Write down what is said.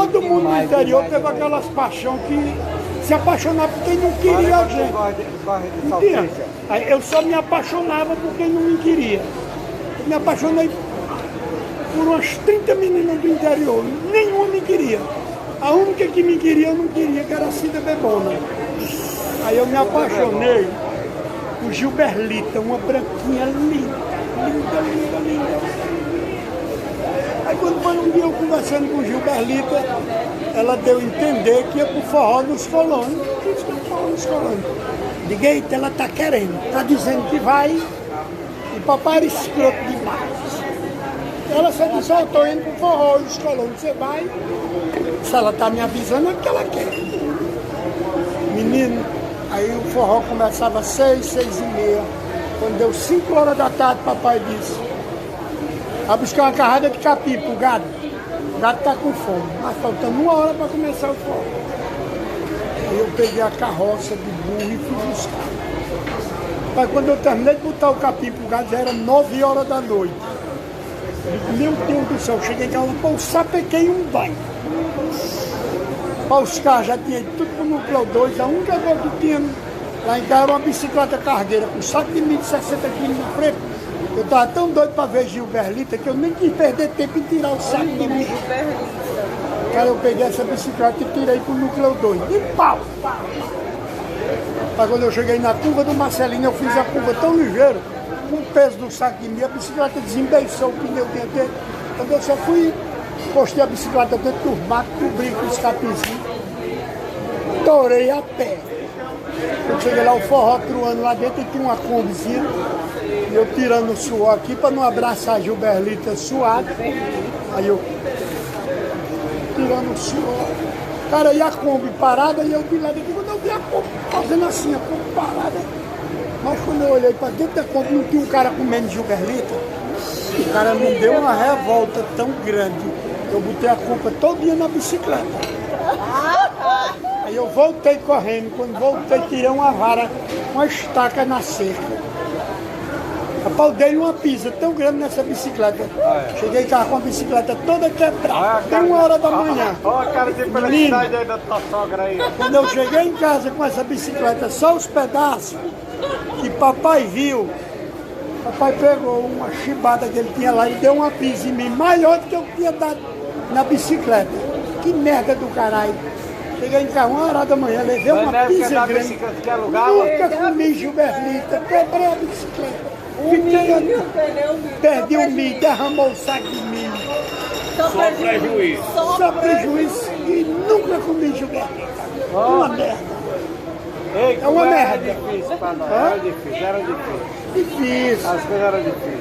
todo mundo no interior teve aquelas paixões que se apaixonava por quem não queria a gente. Entende? Aí eu só me apaixonava por quem não me queria. Eu me apaixonei por umas 30 meninas do interior, nenhuma me queria. A única que me queria, eu não queria, que era a Cida Bebona. Aí eu me apaixonei por Gilberlita, uma branquinha linda, linda, linda, linda. Aí quando foi um dia eu conversando com Gilberlita, ela deu a entender que ia pro forró nos colônios. O que isso que eu falo nos colônios? Diga, eita, ela tá querendo, tá dizendo que vai, e papai era escroto demais. Ela só disse, ó, eu tô indo pro forró nos colônios, você vai? Se ela tá me avisando é porque ela quer. Menino, aí o forró começava às 6, 6h30. Quando deu 5 horas da tarde, papai disse, vai buscar uma carrada de capim pro gado. O gado tá com fome, mas faltando 1 hora para começar o forró. Aí eu peguei a carroça de burro e fui buscar. Mas quando eu terminei de botar o capim pro gado, já era 9 horas da noite. Meu Deus do céu, cheguei em casa, pô, sapequei um banho. Os carros já tinham ido tudo pro núcleo 2, a única coisa que tinha lá em casa era uma bicicleta cargueira com saco de 1.060 quilos na frente. Eu tava tão doido para ver Gilberlita que eu nem quis perder tempo em tirar o saco de mim. Cara, eu peguei essa bicicleta e tirei pro núcleo 2. E pau! Mas quando eu cheguei na curva do Marcelinho, eu fiz a curva tão ligeiro, com o peso do saco de mim, a bicicleta desembeiçou o pneu dentro. Quando eu só fui, postei a bicicleta dentro do mato, cobri com os capizinhos, torei a pé. Eu cheguei lá, o forró truando lá dentro e tinha uma combizinha, e eu tirando o suor aqui para não abraçar a Gilberlita suada. Aí eu tirando o suor. Cara, e a Kombi parada, e eu vi lá dentro, quando eu vi a Kombi fazendo assim, a Kombi parada. Mas quando eu olhei para dentro da Kombi, não tinha um cara comendo Gilberlita. O cara me deu uma revolta tão grande, eu botei a culpa todo dia na bicicleta. Aí eu voltei correndo, quando voltei, tirei uma vara, uma estaca na cerca. Rapaz, eu dei uma pisa tão grande nessa bicicleta. Cheguei cá com a bicicleta toda quebrada, até 1 hora da manhã. Olha a cara de felicidade aí da tua sogra aí. Quando eu cheguei em casa com essa bicicleta, só os pedaços, que papai viu, papai pegou uma chibata que ele tinha lá e deu uma pisa em mim, maior do que eu tinha dado na bicicleta. Que merda do caralho. Cheguei em casa 1 hora da manhã, levei uma pisa grande. Nunca comi Gilberlita, quebrei a bicicleta. Perdi o milho, derramou o saco de milho. Só prejuízo. Só prejuízo e nunca comi Gilberlita. Uma merda. Ei, é uma merda. Era difícil para nós, era difícil, era difícil. Difícil. As coisas eram difíceis.